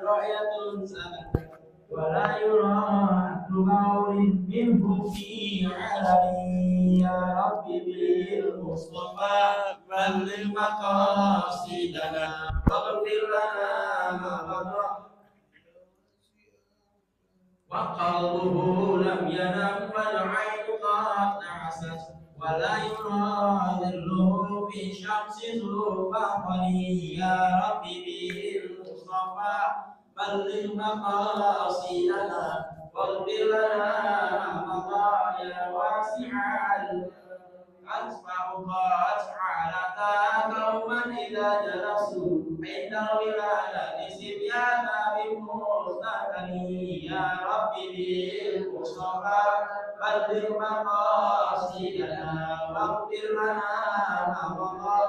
رؤية سنة ولا يرى قول منه في علم يا رب بالمصطفى بلغ مقاصدنا واغفر لنا ما مضى وقلبه لم ينم والعين قد نعست ولا يرى ظله في شمس ذو يا رب بالمصطفى بلغ مقاصدنا واغفر لنا ما مضى يا واسع أسمع قد على قوما إذا جلسوا عند الولادة سبيانا بمستقني يا رب بالمصطفى بلغ مقاصدنا واغفر لنا ما مضى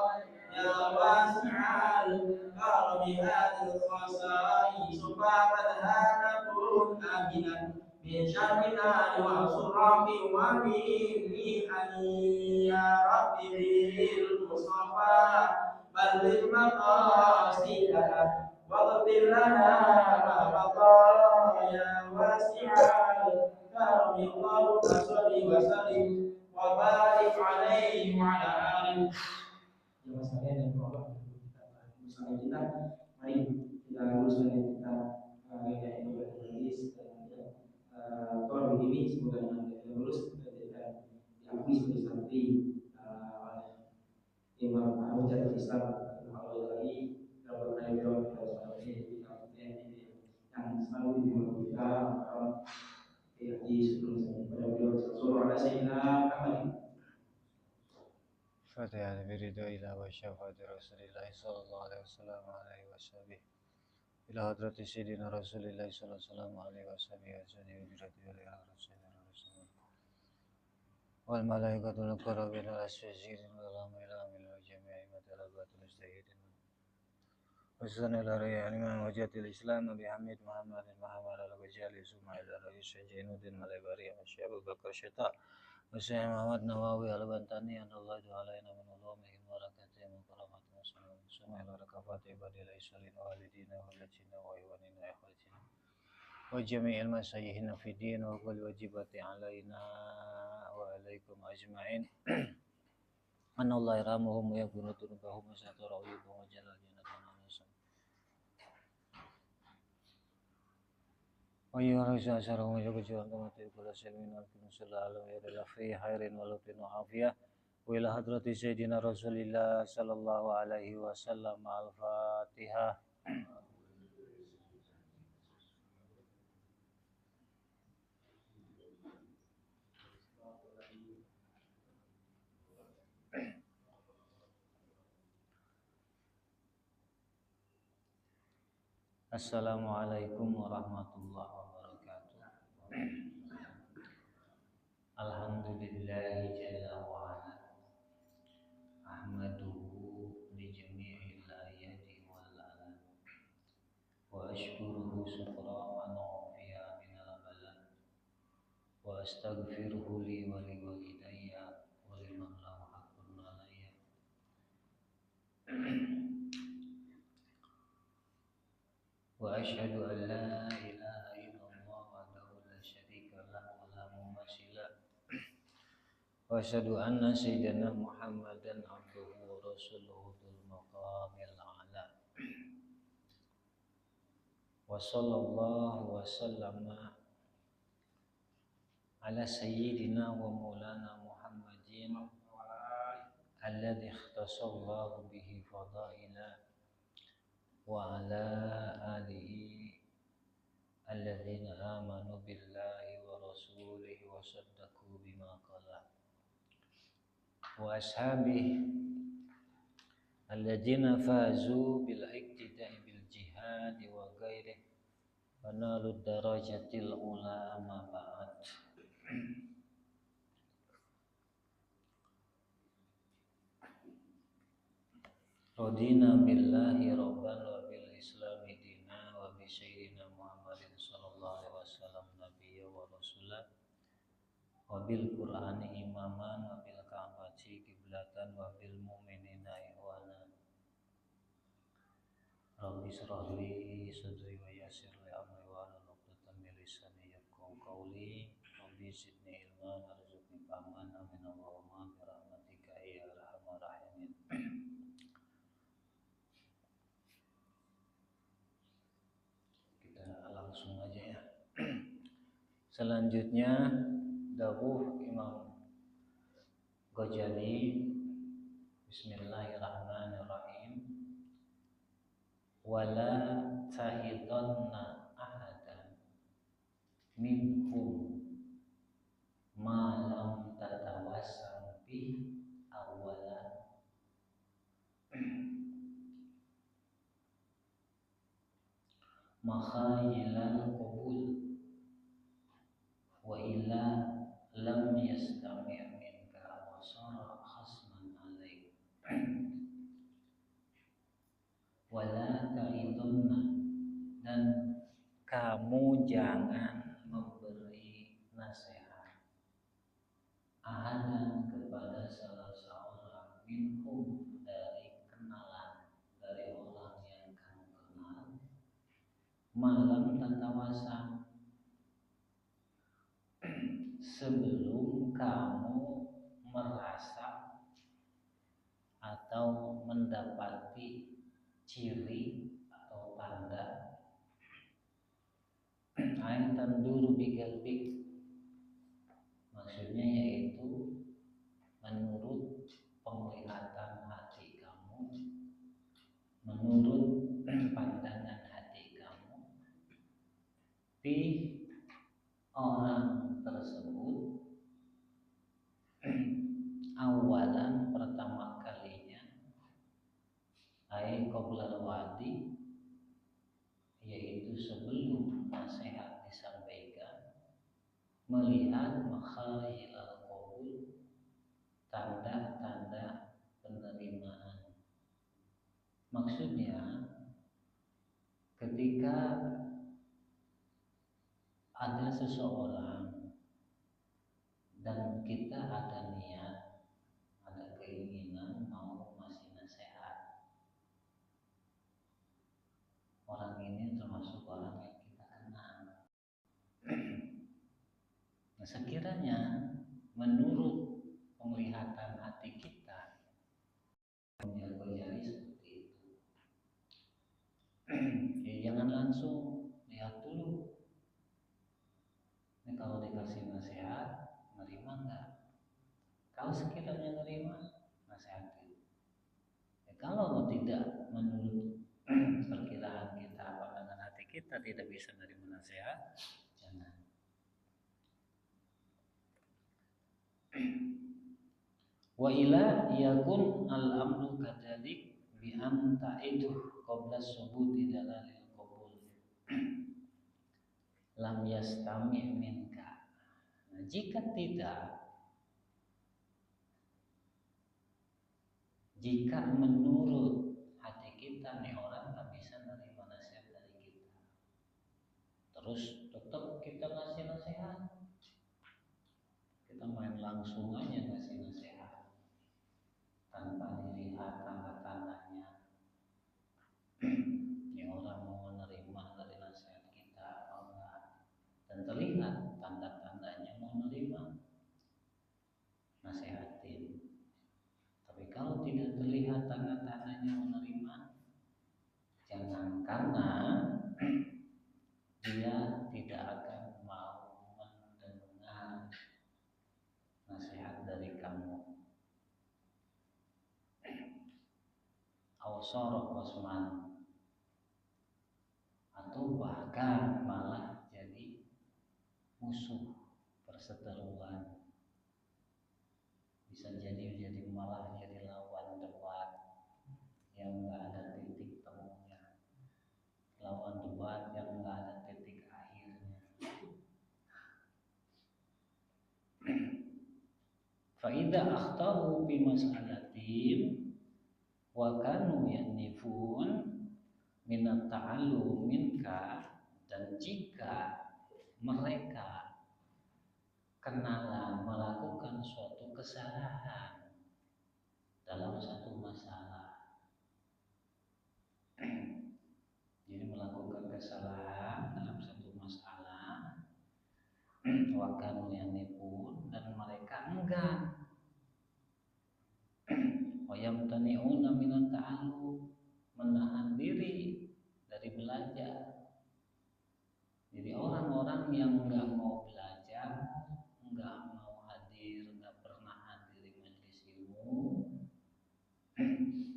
يا واسع الكرم هذه الخصائص فقدها تكون آمنا من شر النار وسراب ومن يا رب بالمصطفى بلغ مقاصدنا واغفر لنا ما مضى يا واسع الكرم اللهم صل وسلم وبارك عليه وعلى آله. Jemaah sekalian yang berbahagia, bersama kita, mari kita luruskan yang kita yang berhalis dan tahun ini semoga dengan kita lulus kita diakui sebagai santri oleh Imam Hujjatul Islam Al-Ghazali dalam berkait jawab kita yang selalu dibimbing kita di sebelum pada beliau Rasulullah ada Sayyidina Muhammad. Fatihah biridu ila wa syafati Rasulillah sallallahu alaihi wasallam alaihi washabihi ila hadrati Sayyidina Rasulillah sallallahu alaihi washabihi ajani hujrati wa ila Rasulillah wal malaikatul muqarrabin wal asyajirin wal amilin wa jami'i matalabatul mujtahidin وسن الأرياء الإمام وجهة الإسلام أبي حميد محمد الغزالي ثم إلى رئيس جين الدين مليبري الشيخ أبو بكر الشتاء والشيخ محمد نواوي البنتاني أن الله علينا من علومهم وبركاتهم وكراماتهم ثم إلى ركفات عباد الإسرائيل والدينا والذين وإخواننا إخوتنا وجميع المسايحين في الدين وكل واجبات علينا وعليكم أجمعين أن الله يرحمهم ويغفر ذنوبهم ويستر عيوبهم وجل ويورث أثرهم ويجعل كما كل سلم من صلى الله عليه في خير ولطف وعافية وإلى حضرة سيدنا رسول الله صلى الله عليه وسلم الفاتحة. Assalamualaikum warahmatullahi wabarakatuh. Alhamdulillahi jalla wa ala ahmaduhu li jami'il ayati wal alam wa ashkuruhu syukra man ufiya minal bala wa astaghfiruhu li wa li walidayya wa liman lahu haqqun alayya wa asyhadu an la ilaha illallah wahdahu la syarika lahu wa la mumatsila wa asyhadu anna sayyidina Muhammadan abduhu wa rasuluhu dzul maqamil a'la wa sallallahu wa sallama ala sayyidina wa maulana Muhammadin alladhi ikhtasallahu bihi fadaila wa ala alihi alladzina amanu billahi wa rasulihi wa saddaqu bima qala wa ashabihi alladzina fazu bil iktida'i bil jihad wa ghairihi wa nalu darajatil ula ma ba'd. Radina billahi rabban wa bil islami dina wa bi sayyidina Muhammadin sallallahu alaihi wasallam nabiyya wa rasulah wa bil qur'ani imaman wa bil ka'bati qiblatan wa bil mu'minina ikhwana. Rabbi shrah li zidni ilman warzuqni fahman amin Allahumma bi rahmatika ya arhamar rahimin. Kita langsung aja ya. Selanjutnya dawuh Imam Ghazali, Bismillahirrahmanirrahim. Wala tahidanna ahadan minhum ma lam tatawassam bi awalan makhayilal qabul wa illa lam yastami' minka wa sara khasman alaik. Wala ta'idunna, dan kamu jangan memberi nasihat ahadan kepada salah seorang minhum, dari kenalan, dari orang yang kamu kenal, malam tatawasa, sebelum kamu merasa atau mendapati ciri atau tanda aitan duru bigalbik, maksudnya yaitu menurut penglihatan hati kamu, menurut pandangan hati kamu di orang tersebut awalan, pertama kalinya, ai qoblal wadi, yaitu sebelum nasihat disampaikan, melihat makhayilal qabul, tanda-tanda penerimaan. Maksudnya ketika ada seseorang dan kita ada niat, ada keinginan mau ngasih nasihat, orang ini termasuk orang yang kita kenal. Nah, sekiranya menurut penglihatan hati kita Ghazali seperti itu, ya jangan langsung lihat dulu. Ini kalau dikasih nasihat, nerima enggak? Kalau sekiranya nerima, nasihatin. Ya, kalau tidak menurut perkiraan kita, pandangan hati kita tidak bisa menerima nasihat, jangan. Wa ila yakun al-amru kadzalik bi an ta'iduh qabla subuti dalalil qabul lam yastami' minka. Nah, jika menurut hati kita nih orang tak bisa menerima nasihat dari kita, terus tetap kita ngasih nasihat, kita main langsung aja ngasih nasihat tanpa dilihat tanda-tandanya, ya orang mau menerima dari nasihat kita apa enggak, dan terlihat tanda-tandanya mau menerima, nasihatin. Tapi kalau tidak terlihat tanda-tandanya menerima, jangan, karena dia tidak akan mau mendengar nasihat dari kamu. Awsarah wasman, atau bahkan malah jadi musuh, perseteruan. Bisa jadi malah jadi lawan debat yang enggak ada titik temunya, lawan debat yang enggak ada titik akhirnya. Fa idza akhtau bi mas'alatin wa kanu yanifun minat ta'allum minka, dan jika mereka kenalan melakukan suatu kesalahan dalam satu masalah, jadi melakukan kesalahan dalam satu masalah, wa kanu yanifun yamtani'una minat ta'allum, menahan diri dari belajar. Jadi orang-orang yang nggak mau belajar, nggak mau hadir, nggak pernah hadir di majelis ilmu,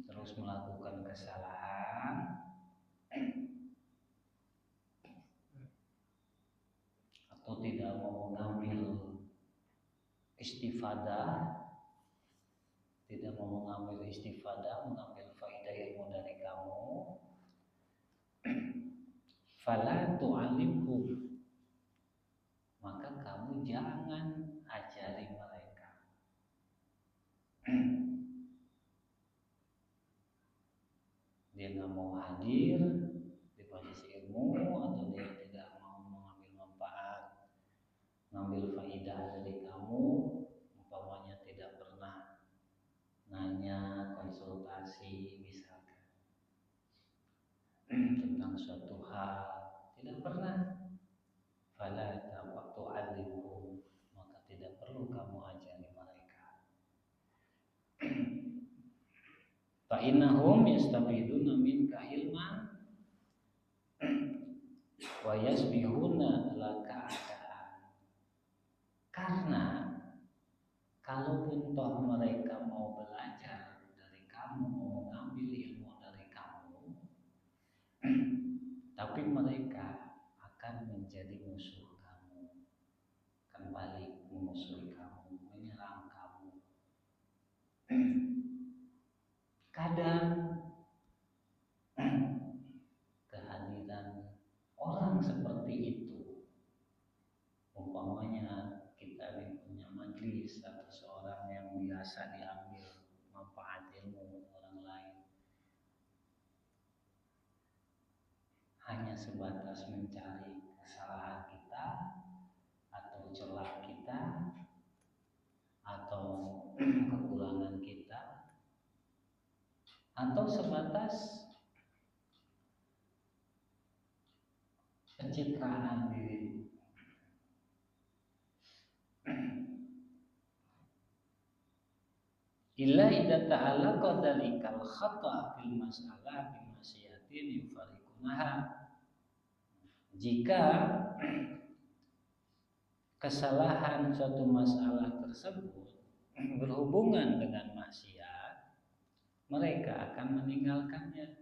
terus melakukan kesalahan, atau tidak mau mengambil istifadah, tidak mau mengambil istifadah, mengambil faedah ilmu dari kamu, fala tu'alimhum, maka kamu jangan ajari mereka. Dia nggak mau hadir di majelis ilmu, atau dia tidak mau mengambil manfaat, mengambil faedah dari kamu, umpamanya tidak pernah nanya, konsultasi misalkan tentang suatu hal, tidak pernah, fala tu'alimhum, maka tidak perlu kamu ajari mereka. Fa innahum yastabiduna minka ilman wa yasbihuna laka adaan. Karena kalaupun toh mereka mau belajar dari kamu, mau mengambil ilmu dari kamu, tapi mereka akan menjadi musuh kamu, akan balik memusuhi kamu, menyerang kamu. Kadang kehadiran orang seperti itu, umpamanya kita punya majelis atau seorang yang biasa diambil manfaat ilmu orang lain, hanya sebatas mencari kesalahan kita atau celah kita atau kekurangan kita, atau sebatas pencitraan diri. Illa idza ta'allaqa dzalikal khata' fil mas'alah bi masyiatin yufariqunaha. Jika kesalahan suatu masalah tersebut berhubungan dengan maksiat, mereka akan meninggalkannya.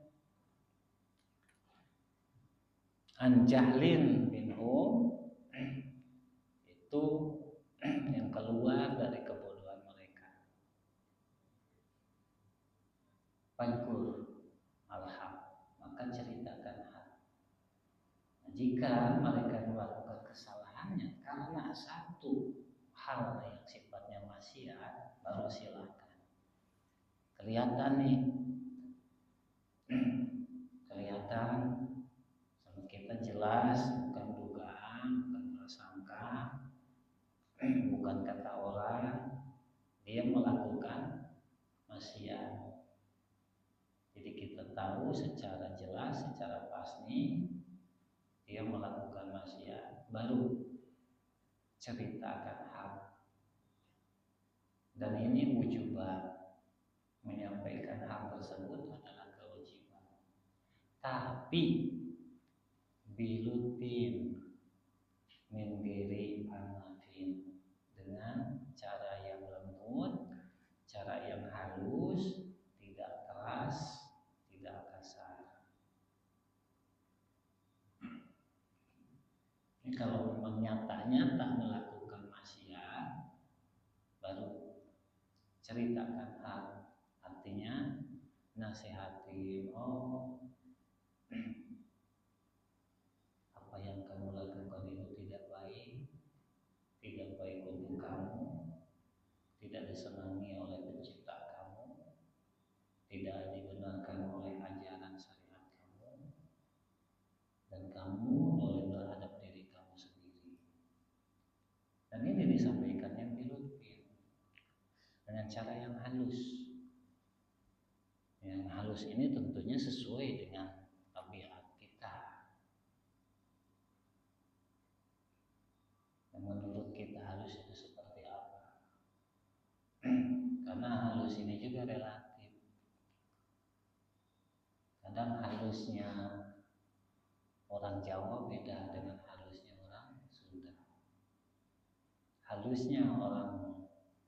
Anjahlin minhum, itu yang keluar dari kebodohan mereka. Fadkur al-haq, maka ceritakan hak. Jika mereka melakukan kesalahannya karena satu hal yang sifatnya maksiat, baru silakan. Kelihatan nih, kelihatan sama kita jelas, bukan dugaan, bukan prasangka, bukan kata orang, dia melakukan maksiat. Jadi kita tahu secara jelas, secara pasti dia melakukan maksiat, baru ceritakan hak. Dan ini wujubah, menyampaikan hak tersebut adalah kewajiban. Tapi bilutin min ghairi anafin, dengan cara yang lembut, cara yang halus, tidak keras, tidak kasar. Ini kalau memang nyata-nyata melakukan maksiat, baru ceritakan hak. Artinya nasihati, oh apa yang kamu lakukan itu tidak baik, tidak baik untuk kamu, tidak disenangi oleh pencipta kamu, tidak dibenarkan oleh ajaran syariat kamu, dan kamu boleh berhadap diri kamu sendiri. Dan ini disampaikannya bilutfin, dengan cara yang halus. Yang halus ini tentunya sesuai dengan tabiat kita. Dan menurut kita halus itu seperti apa? Karena halus ini juga relatif. Kadang halusnya orang Jawa beda dengan halusnya orang Sunda. Halusnya orang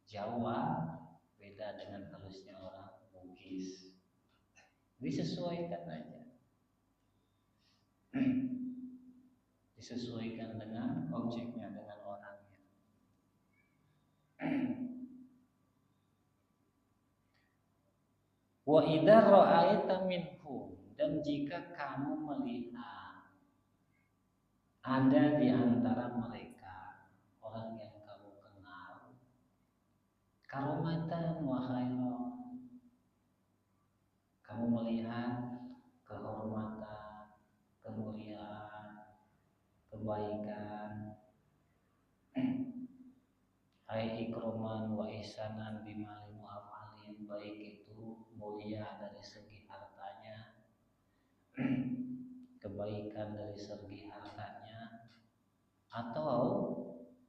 Jawa beda dengan halusnya orang Bugis. Disesuaikan aja. Disesuaikan dengan objeknya, dengan orangnya. Wa idza ra'aita minhum, dan jika kamu melihat ada di antara mereka orang yang kamu kenal, karomatan wa khairan, kamu melihat kehormatan, kemuliaan, kebaikan, ai ikroman wa ihsanan bimali mu'afalin, baik itu mulia dari segi hartanya, kebaikan dari segi hartanya, atau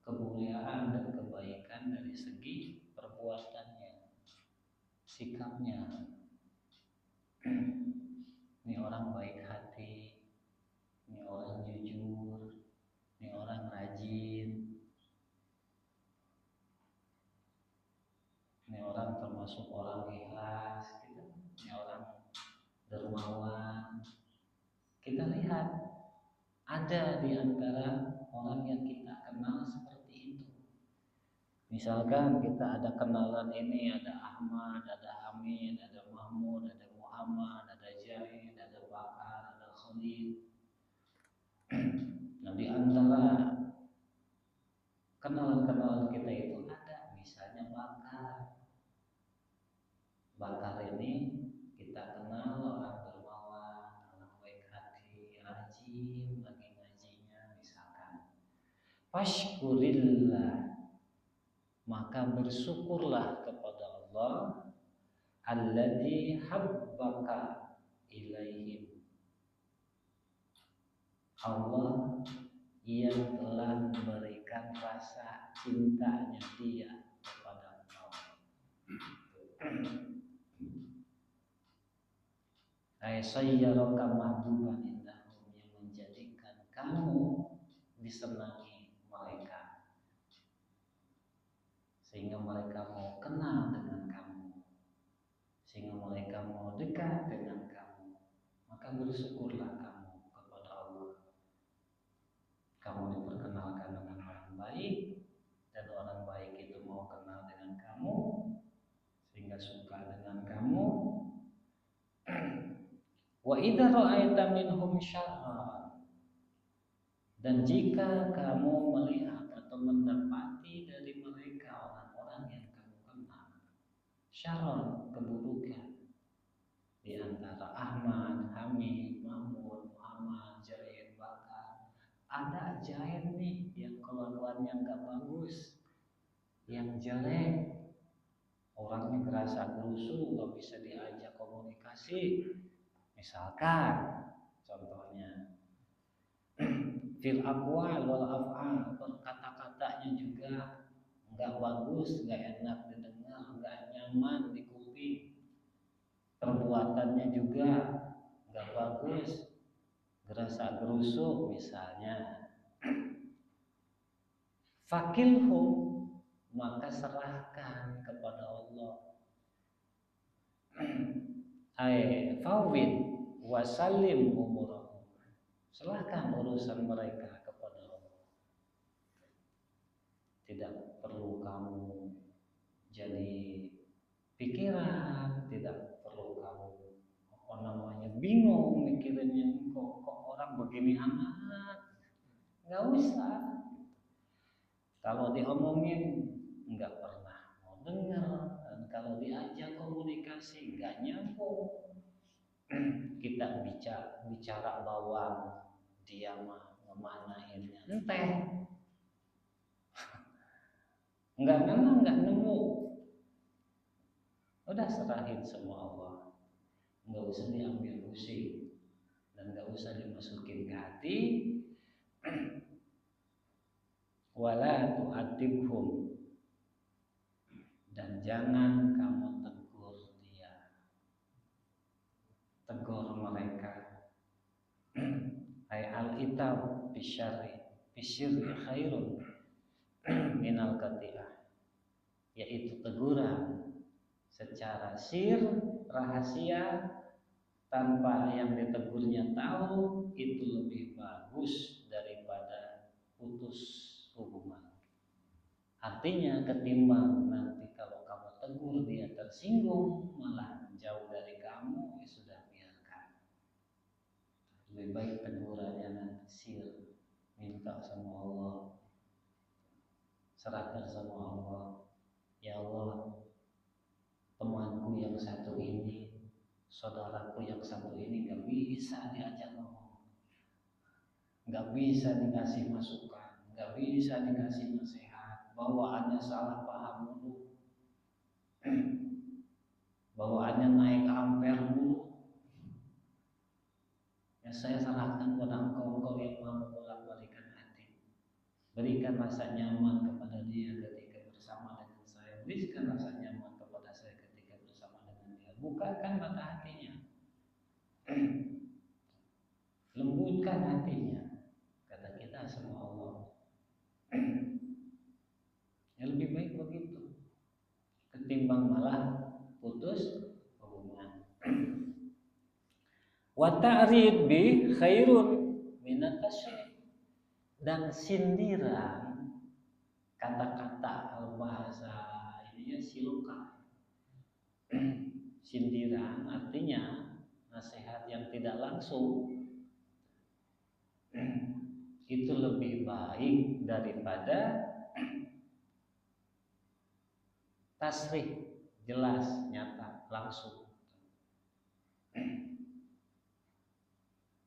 kemuliaan dan kebaikan dari segi perbuatannya, sikapnya. Ini orang baik hati, ini orang jujur, ini orang rajin, ini orang termasuk orang ikhlas, gitu. Ini orang dermawan. Kita lihat ada di antara orang yang kita kenal seperti itu. Misalkan kita ada kenalan ini, ada Ahmad, ada Hamid, ada Mahmud, ada Muhammad, ada Jahid, ada Bakar, ada Khalid. Nah, di antara kenalan-kenalan kita itu ada misalnya Bakar. Bakar ini kita kenal orang dermawan, orang baik hati, rajin lagi ngajinya misalkan. Fashkurillah, maka bersyukurlah kepada Allah alladzi habbaka ilaihim, Allah yang telah memberikan rasa cintanya dia kepada engkau. Ay sayyaraka mahbuban indahum, yang menjadikan kamu disenangi mereka, sehingga mereka mau kenal dengan kamu, sehingga mereka mau dekat dengan kamu. Maka bersyukurlah kamu kepada Allah. Kamu diperkenalkan dengan orang baik, dan orang baik itu mau kenal dengan kamu, sehingga suka dengan kamu. Wa idza ra'aita minhum syarran, dan jika kamu melihat atau mendapati dari mereka orang-orang yang kamu kenal syarran, keburukan, di antara Ahmad, Hamid, Mahmud, Muhammad, Jahid, Bakar, ada Jahid nih yang kelakuannya nggak bagus, yang jelek, orangnya gerasa gerusu, nggak bisa diajak komunikasi. Misalkan contohnya fil aqwal wal af'al, kata-katanya juga nggak bagus, nggak enak didengar, nggak nyaman di kuping. Perbuatannya juga nggak bagus, gerasa gerusuk misalnya. Fakilhum, maka serahkan kepada Allah. Ay fawwid wasallim umurahum, serahkan urusan mereka kepada Allah. Tidak perlu kamu jadi pikiran, tidak perlu kamu bingung mikirinnya, kok orang begini amat. Nggak usah. Kalau diomongin nggak pernah mau dengar, dan kalau diajak komunikasi nggak nyambung. Kita bicara bawang, dia mah ngemanainnya enteh, nggak nemu. Udah serahin semua Allah, nggak usah diambil pusing, dan nggak usah dimasukin ke hati. Wala tu'atibhum, dan jangan kamu tegur dia, tegur mereka. ay al-itab bisyirri khairun minal qati'ah, yaitu teguran secara sir, rahasia, tanpa yang ditegurnya tahu, itu lebih bagus daripada putus hubungan. Artinya ketimbang nanti kalau kamu tegur dia tersinggung malah jauh dari kamu, ya sudah, biarkan. Lebih baik tegurannya nanti sir, minta sama Allah, serahkan sama Allah. Ya Allah, temanku yang satu ini, saudaraku yang satu ini gak bisa diajak ngomong, gak bisa dikasih masukan, gak bisa dikasih nasihat, bawaannya salah paham mulu, bawaannya naik ampere mulu. Ya saya serahkan pada engkau yang mampu bolak-balikan hati. Berikan rasa nyaman kepada dia ketika bersama dengan saya, berikan rasa nyaman kepada saya ketika bersama dengan dia. Bukakan mata hatinya, lembutkan hatinya, kata kita sama Allah. Ya lebih baik begitu ketimbang malah putus hubungan. Wa ta'rid bi khairun minat tasyrik, dan sindiran, kata-kata bahasa ininya siluka. Sindiran artinya nasihat yang tidak langsung, itu lebih baik daripada tasrih, jelas, nyata, langsung.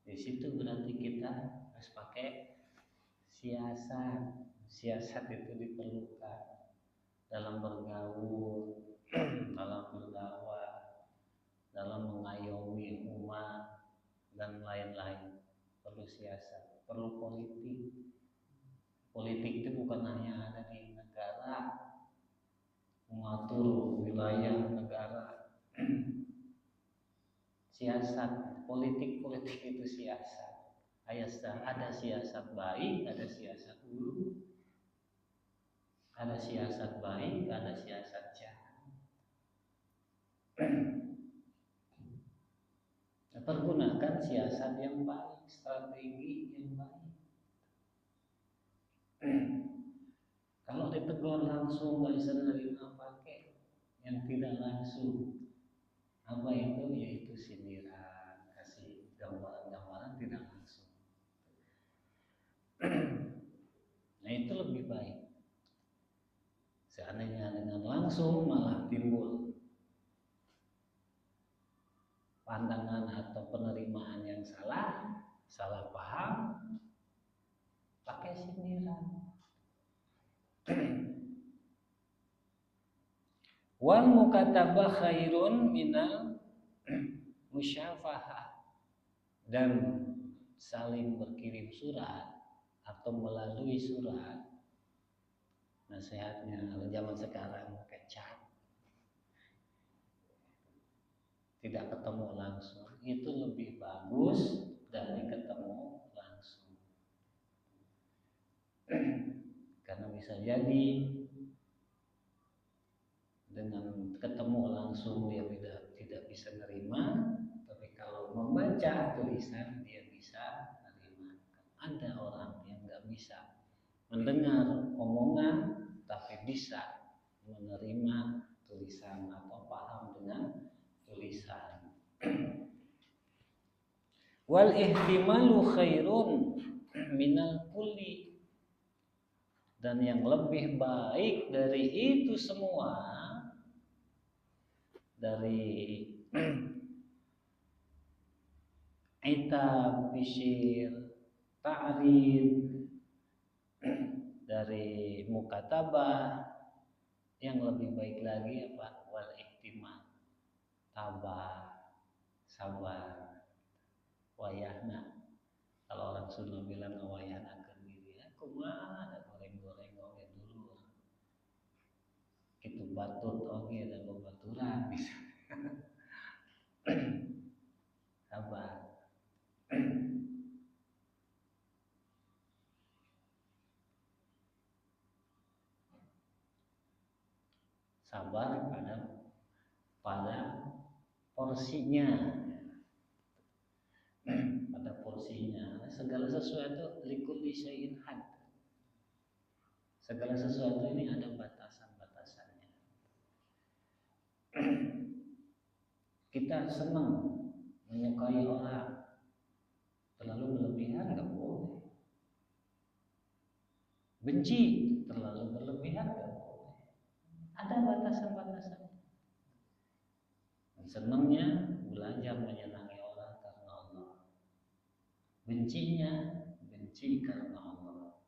Di situ berarti kita harus pakai siasat. Siasat itu diperlukan dalam bergaul, dalam berdakwah, dalam mengayomi umat dan lain-lain. Perlu siasat, perlu politik. Politik itu bukan hanya ada di negara, mengatur wilayah negara. Siasat, politik itu siasat. Ada siasat baik, ada siasat buruk. Ada siasat baik, ada siasat jahat. Pergunakan siasat yang baik, strategi yang baik. Kalau ditegur langsung nggak bisa nerima, pakai yang tidak langsung. Apa itu? Yaitu sindiran, kasih gambaran-gambaran tidak langsung. Nah itu lebih baik. Seandainya dengan langsung malah timbul pandangan atau penerimaan yang salah paham, pakai sindiran. Wal mukatabah khairun minal musyafahah, dan saling berkirim surat atau melalui surat. Nasihatnya kalau zaman sekarang pakai chat, tidak ketemu langsung, itu lebih bagus dari ketemu langsung. Karena bisa jadi dengan ketemu langsung dia tidak bisa nerima, tapi kalau membaca tulisan dia bisa nerima. Ada orang yang nggak bisa mendengar omongan tapi bisa menerima tulisan atau paham dengan tulisan. Wal ihtimalu khairun minal kulli, dan yang lebih baik dari itu semua, dari itab, bisyir, ta'rid, dari mukatabah, yang lebih baik lagi apa? Wal ihtimal, tabah, sabar, wayahna. Kalau orang Sunda bilang wayahna ke diri, aku mah ada goreng-goreng oke dulu. Kitu batut oke ada babaturan bisa. Sabar. sabar pada porsinya. Pada porsinya. Segala sesuatu likulli syai'in had. Segala sesuatu ini ada batasan-batasannya. Kita senang menyukai orang, terlalu berlebihan nggak boleh. Benci terlalu berlebihan nggak boleh. Ada batasan-batasannya. Senangnya belajar menyenangi orang karena Allah. Bencinya benci karena Allah.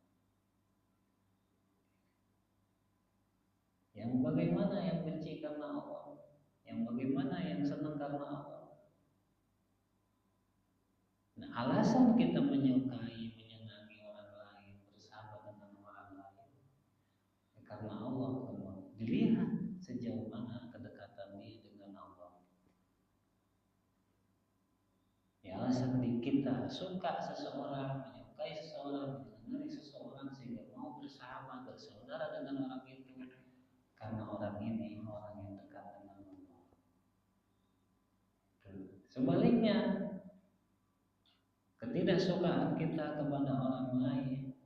Yang bagaimana yang benci karena Allah? Yang bagaimana yang senang karena Allah? Nah, alasan kita menyukai, menyenangi orang lain, bersahabat dengan orang lain, karena Allah. Dilihat sejauh mana kedekatan dia dengan Allah. Ya, alasan kita suka seseorang, menyukai seseorang, mengenali seseorang sehingga mau bersahabat, bersaudara dengan orang itu, karena orang ini orang yang dekat dengan Allah. Sebaliknya, ketidaksukaan kita kepada orang lain,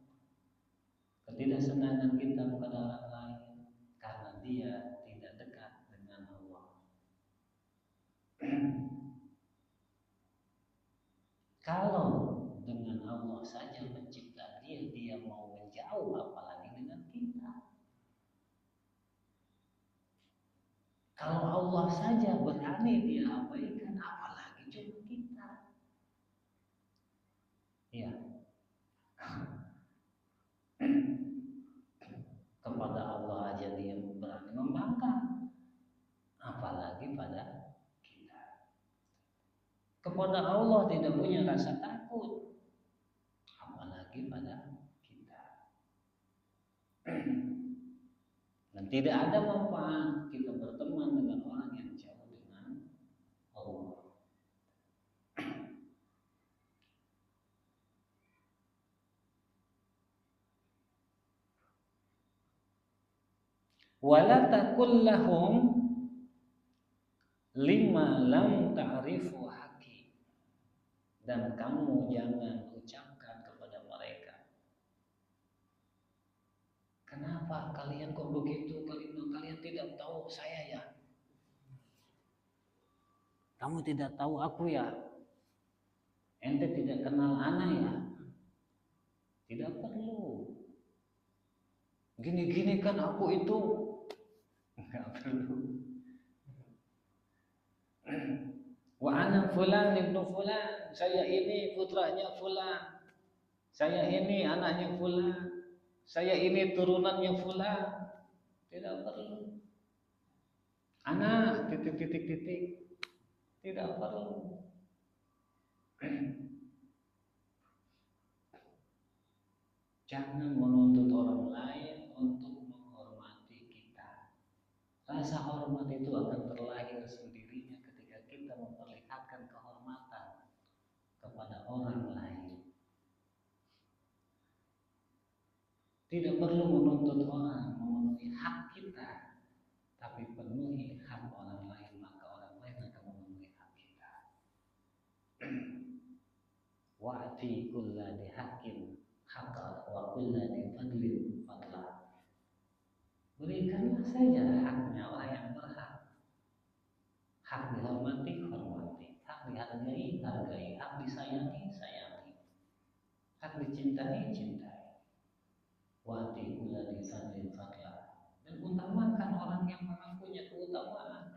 ketidaksenangan kita kepada orang lain, karena dia tidak dekat dengan Allah. Kalau dengan Allah saja mencipta dia mau menjauh, apalagi dengan kita. Kalau Allah saja berani dia abaikan, apalagi cuma kita. Ya. Kepada Allah aja dia berani membangkang, apalagi pada kita. Kepada Allah tidak punya rasa takut, apalagi pada kita. Dan tidak ada manfaat kita berteman dengan orang yang jauh dengan Allah. Wala taqul lahum lima lam ta'rifu haqi. Dan kamu jangan ucapkan kepada mereka, kenapa kalian kok begitu? Kalian tidak tahu saya ya? Kamu tidak tahu aku ya? Ente tidak kenal ana ya? Tidak perlu. Gini-gini kan aku itu. Enggak perlu. Wa ana fulan ibnu fulan, saya ini putranya fulan, saya ini anaknya fulan, saya ini turunannya fulan. Tidak perlu. Anak titik. Tidak perlu. Jangan menuntut orang lain untuk menghormati kita. Rasa hormat itu akan terlahir sendirinya ketika kita memperlihatkan kehormatan kepada orang lain. Tidak perlu menuntut orang memenuhi hak kita, tapi penuhi hak orang lain, maka orang lain akan memenuhi hak kita. Wa'ti kulla di hakim haqqa wa kulla di fadlin fadla. Berikanlah saja haknya orang yang berhak. Hak dihormati, hormati. Hak dihargai, hargai. Hak disayangi, sayangi. Hak dicintai, cintai. Wa'ti kulla di fadlin fadla. Dan utamakan orang yang memang punya keutamaan.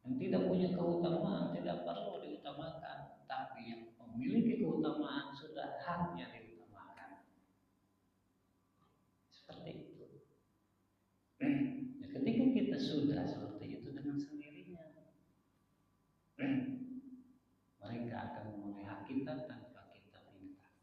Yang tidak punya keutamaan tidak perlu diutamakan, tapi yang memiliki keutamaan sudah haknya diutamakan. Seperti itu. Nah, ketika kita sudah seperti itu dengan sendirinya, mereka akan memenuhi hak kita tanpa kita minta.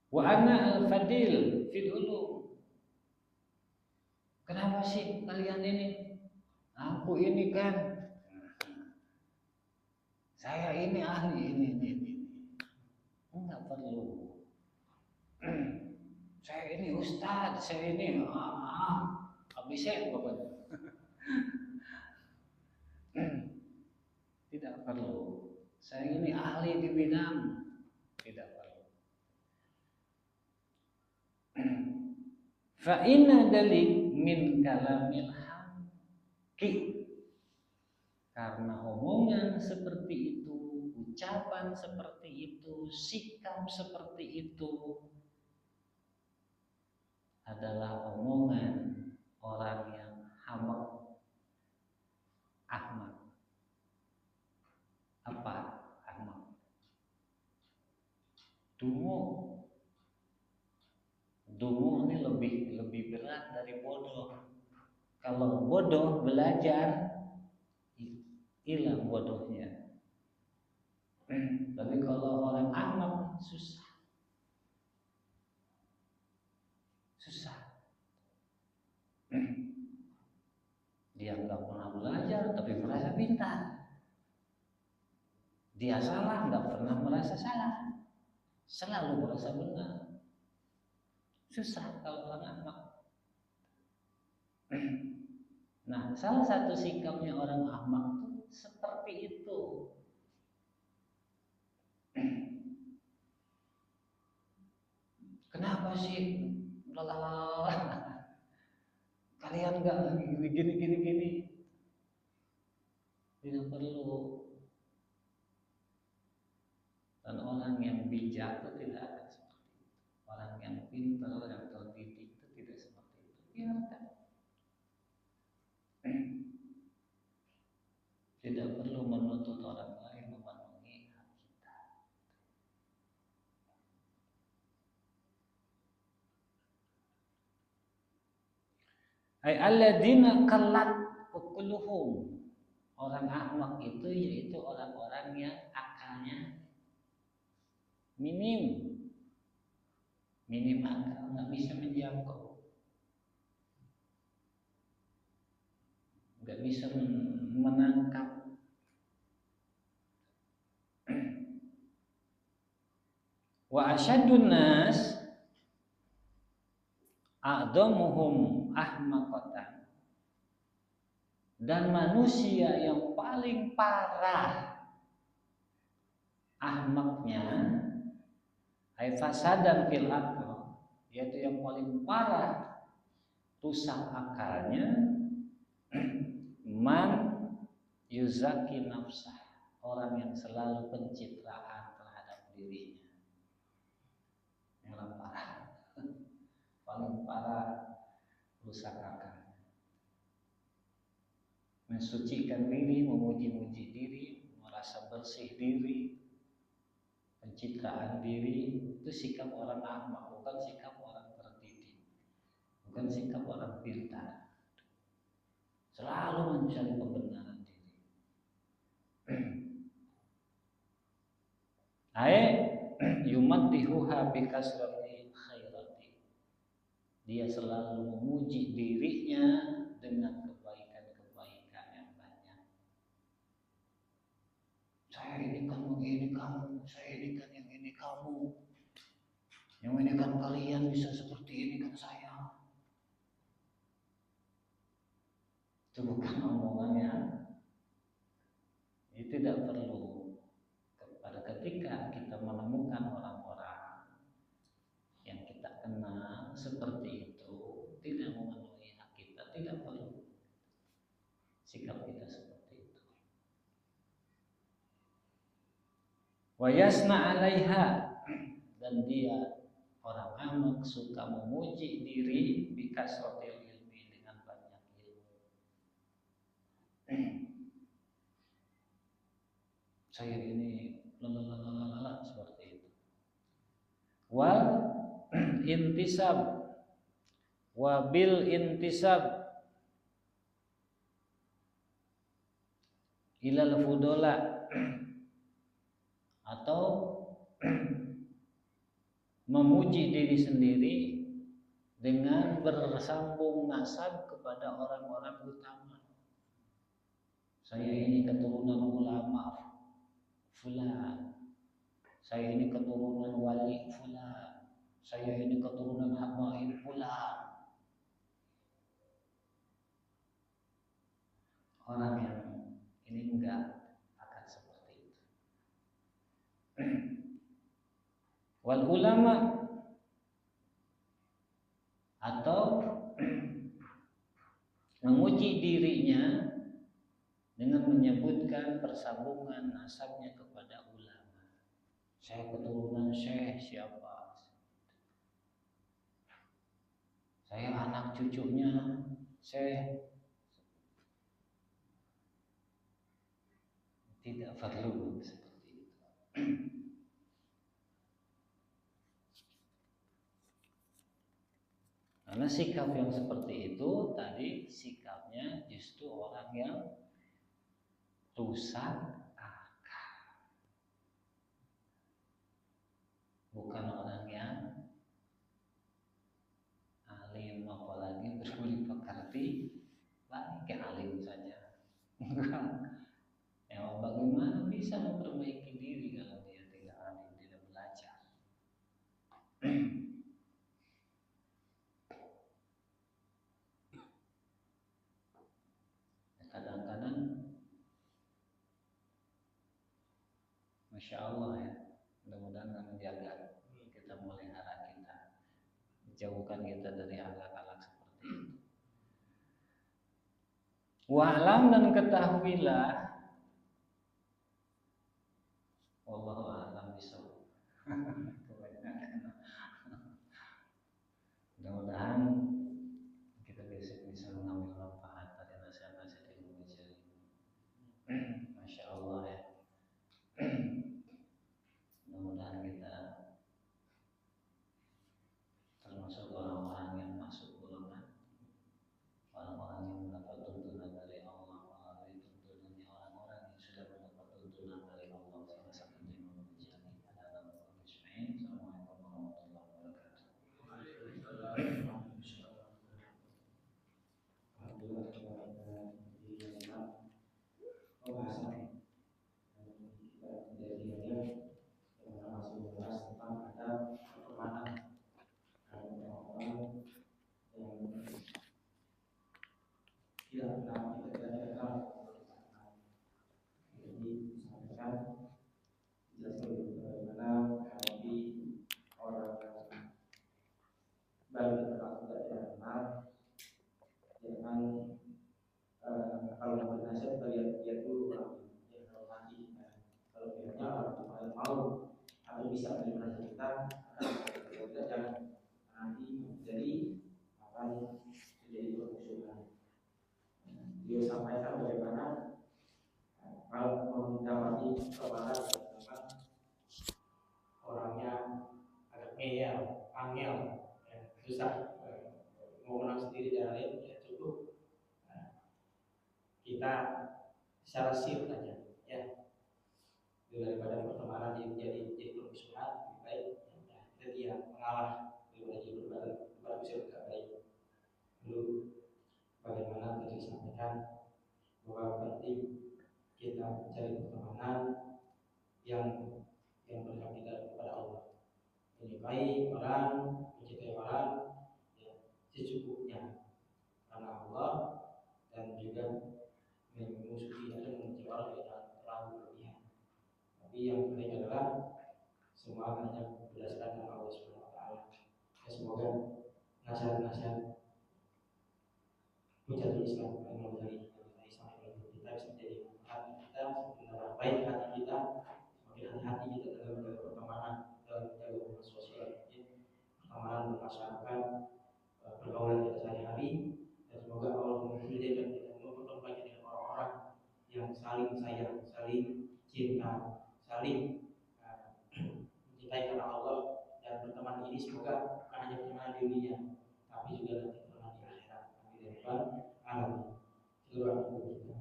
Wa ana al-fadil fil ulum. Kenapa sih kalian ini? Aku ini kan, saya ini ahli ini. Enggak perlu. Saya ini ustadz, saya ini habisnya pokoknya. Tidak perlu. Saya ini ahli di bidang. Tidak perlu. Fa inna dalik min kalamil haqi. Karena omongan seperti itu, ucapan seperti itu, sikap seperti itu adalah omongan orang yang hamak, ahmak. Apa ahmak? Dungu ini lebih berat dari bodoh. Kalau bodoh belajar, hilang bodohnya. Tapi kalau orang ahmak susah. Dia nggak pernah belajar tapi merasa pintar. Dia salah nggak pernah merasa salah, selalu merasa benar. Susah kalau orang ahmak. Nah, salah satu sikapnya orang ahmak itu seperti itu. Kenapa sih? Kalian nggak gini. Tidak perlu. Dan orang yang bijak itu tidak akan seperti itu. Orang yang pintar, yang terdidik itu tidak seperti itu. Biarkan. Tidak perlu menuntut orang lain memenuhi hak kita. Ay alladzina qallat uquluhum. Orang ahmak itu yaitu orang-orang yang akalnya minim akal, nggak bisa menjangkau, nggak bisa menangkap. Wa asyadun nas a'dhamuhum ahmaqatan. Dan manusia yang paling parah ahmaknya, ay fasadan fil aql, yaitu yang paling parah rusak akalnya, man yuzaki nafsah, orang yang selalu pencitraan terhadap dirinya. Yang parah, paling parah rusak akal. Mensucikan diri, memuji-muji diri, merasa bersih diri, pencitraan diri, itu sikap orang ahmak, bukan sikap orang terdidik, bukan sikap orang pintar. Selalu mencari pembenaran diri. Yumaddihuha bikasrati khairati. Dia selalu memuji dirinya dengan kebaikan-kebaikan yang banyak. Saya ini kan yang ini kamu, saya ini kan yang ini kamu, yang ini kan kalian bisa seperti ini kan saya. Itu bukan omongannya. Itu tidak perlu. Pada ketika kita menemukan orang-orang yang kita kenal seperti itu, tidak memenuhi hak kita, tidak perlu sikap kita seperti itu. Wa yasna 'alaiha, dan dia orang ahmak suka memuji diri bikasratil ilmi, dengan banyak ilmu. Saya ini lalala seperti itu. Wal intisab wa bil intisab ilal fudola, atau memuji diri sendiri dengan bersambung nasab kepada orang-orang utama. Saya ini keturunan ulama fulan, saya ini keturunan wali fulan, saya ini keturunan habaib fulan. Orang yang ini enggak akan seperti itu. Wal ulama, atau menguji dirinya dengan menyebutkan persambungan nasabnya kepada ulama. Saya keturunan syekh siapa? Saya anak cucunya syekh. Tidak perlu seperti itu. Karena sikap yang seperti itu tadi sikapnya justru orang yang rusak akal, bukan orang yang alim, apalagi berbudi pekerti lagi ke alim saja. Ya, bagaimana bisa memperbaiki diri kalau dia tidak alim, tidak belajar? Kadang-kadang Masya Allah ya, mudah-mudahan menjaga kita, melihara kita, jauhkan kita dari akhlak-akhlak seperti itu. Wa'lam, dan ketahuilah, wallahu a'lam bishawab. Mudah-mudahan kita besok bisa mengambil manfaat dari nasihat-nasihat ilmu ini. Masya Allah ya. Mudah-mudahan kita termasuk orang-orang yang masuk golongan orang-orang yang mendapat tuntunan dari Allah melalui tuntunannya orang-orang yang sudah mendapat tuntunan dari Allah. Salah satunya Imam Ghazali adalah Muhammad Ismail. Assalamualaikum warahmatullahi wabarakatuh. Kalau mau nasihat lihat dulu orang yang hormati. Kalau kiranya orang mau atau bisa menerima nasihat kita jangan nanti jadi akan menjadi permusuhan. Dia sampaikan bagaimana kalau mendapati kebenaran orangnya agak ngeyel, angel, susah mau menang sendiri dan lain, ya cukup kita secara sir saja, ya, daripada pertemanan jadi permusuhan, lebih baik ya, kita dia mengalah daripada jadi bermusuhan, tidak baik. Lalu bagaimana tadi disampaikan bahwa penting kita mencari pertemanan yang berkaitan kepada Allah, menyukai orang, mencintai orang, ya, secukupnya karena Allah, dan juga memusuhi atau membenci orang yang terlalu berlebihan. Tapi yang penting adalah semua hanya berdasarkan Allah Subhanahu Wa Taala. Ya, semoga nasihat-nasihat Hujatul Islam Imam Ghazali sampai kita bisa menjadi manfaat kita, semakin baik hati kita, semakin hati-hati kita dalam menjaga pertemanan, dalam menjaga hubungan sosial, pertemanan bermasyarakat, pergaulan kita sehari-hari, dan semoga Allah memudahkan kita mempertemukan dengan orang-orang yang saling sayang, saling cinta, saling mencintai karena Allah, dan pertemanan ini semoga bukan hanya pertemanan di dunia, tapi juga nanti pertemanan di akhirat. Amin ya rabbal alamin. Seluruh kita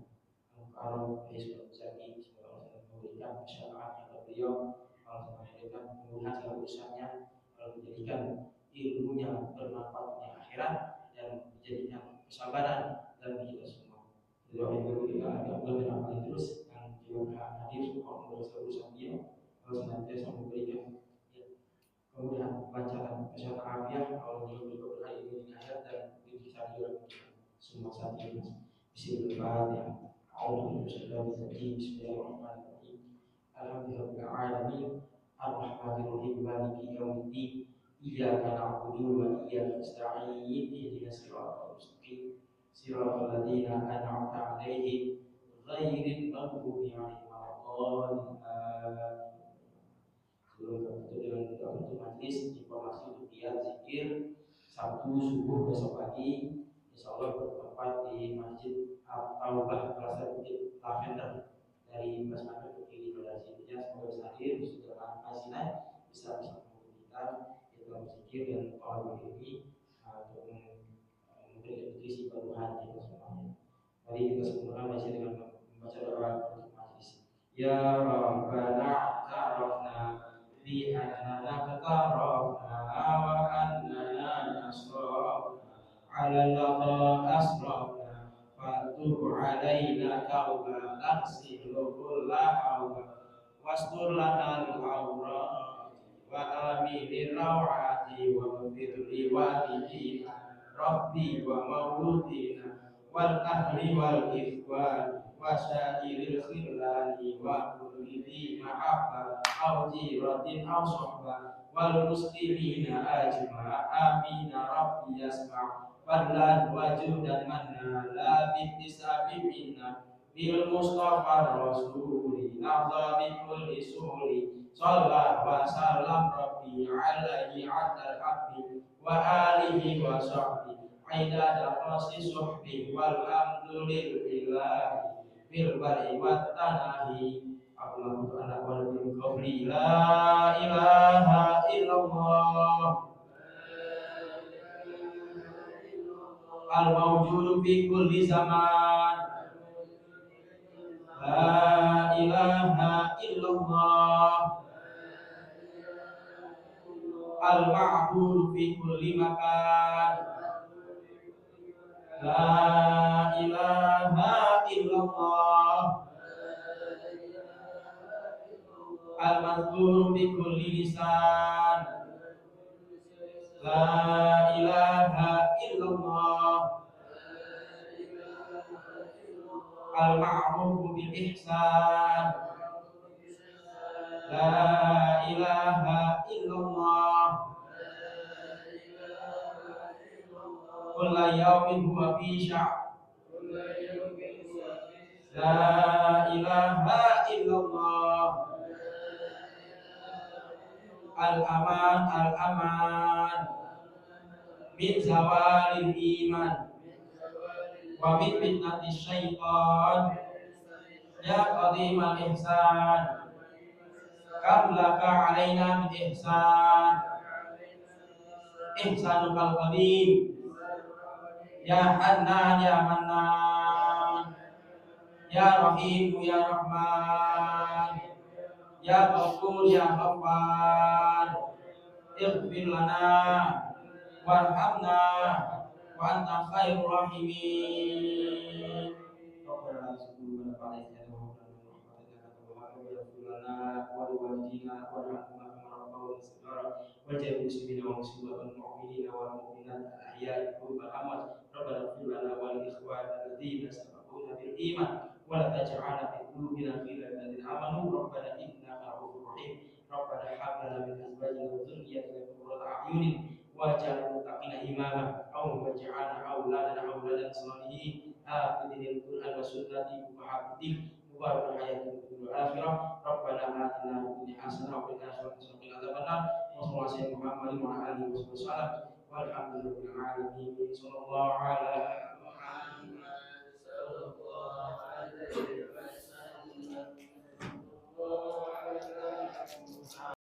kalau Hizbul Zaki, semoga Allah memberikan syafaat kepada beliau, Allah memberikan kemudahan segala urusannya, Allah menjadikan ilmunya bermanfaat di akhirat, dan menjadikan kesabaran dalam kita semua. Doa yang kita agak beramal terus, dan juga hadir untuk mengurus urusan dia. Allah senantiasa memberikan kemudahan kelancaran kesehatan afiat, Allah juga berkahi ini di akhirat dan di kisah juga semua saat ini. Bismillahirrahmanirrahim. Bismillahirrahmanirrahim. Alhamdulillahirrahmanirrahim. Ar-Rahmanirrahim. Maliki yaumiddin. Iyyaka na'budu wa iyyaka nasta'in. Ihdinas siratal mustaqim. Siratal ladzina an'amta 'alaihim ghairil maghdubi 'alaihim waladdallin. Sebelum kita dengan untuk majlis informasi untuk giat zikir Sabtu subuh besok pagi, insya Allah bertempat di Masjid At-Taubah kelas Bukit Lavender dari Basmana ke kiri pada sininya. Semoga bisa hadir, sudah kasih bisa menghubungi kita dalam zikir dan tawaf ini untuk memberikan nutrisi baru hati kita semuanya. Mari kita sempurna masih dengan membaca doa untuk majlis. Ya Rabbana ta'arafna بأننا اقترفنا وأننا أسرفنا على القضاء أسرفنا فتب علينا توبة تغسل كل حوبة واستر لنا العورات وآمن الروعات واغفر لوالدينا ربي ومولودنا والأهل والإخوان وسائر الخلان وكل ذي محبة أو جيرة أو صحبة والمسلمين أجمع آمين ربي يسمع فضلا وجودا منا لا باكتساب منا بالمصطفى الرسول نرضى بكل سهول صلى وسلم ربي عليه عد الحق وآله وصحبه عدد قص صحبه والحمد لله بالبر والتناهي اللهم أنا ولد قولي لا إله إلا الله الموجود في كل زمان لا إله إلا الله المعبود في كل مكان لا إله إلا الله المذكور بكل لسان لا إله إلا الله المعروف بالإحسان لا إله إلا الله كل يوم هو في شعب لا إله إلا الله الأمان الأمان من زوال الإيمان ومن فتنة الشيطان يا قديم الإحسان كم لك علينا من إحسان إحسانك القديم يا حنان يا منان يا رحيم يا رحمن يا غفور يا غفار اغفر لنا وارحمنا وأنت خير الراحمين. ربنا لا تزغ قلوبنا بعد إذ هديتنا وهب لنا ولوالدينا وارحمهما كما ربونا صغارا واجعل المسلمين والمسلمات والمؤمنين والمؤمنات الأحياء منهم والأموات ربنا اغفر لنا ولإخواننا الذين سبقونا بالإيمان ولا تجعلنا في قلوبنا غلا للذين آمنوا ربنا إنك رؤوف رحيم. ربنا هب لنا من أزواجنا وذرياتنا قرة أعين واجعلنا للمتقين إماما أو واجعلنا أولادنا أولادا صالحين حافظين القرآن والسنة محافظين مبارك الحياة في الآخرة. ربنا آتنا في الدنيا حسنة وفي الآخرة حسنة وقنا عذاب النار. وصلى الله على محمد وعلى آله وصحبه وسلم والحمد لله رب العالمين. صلى الله على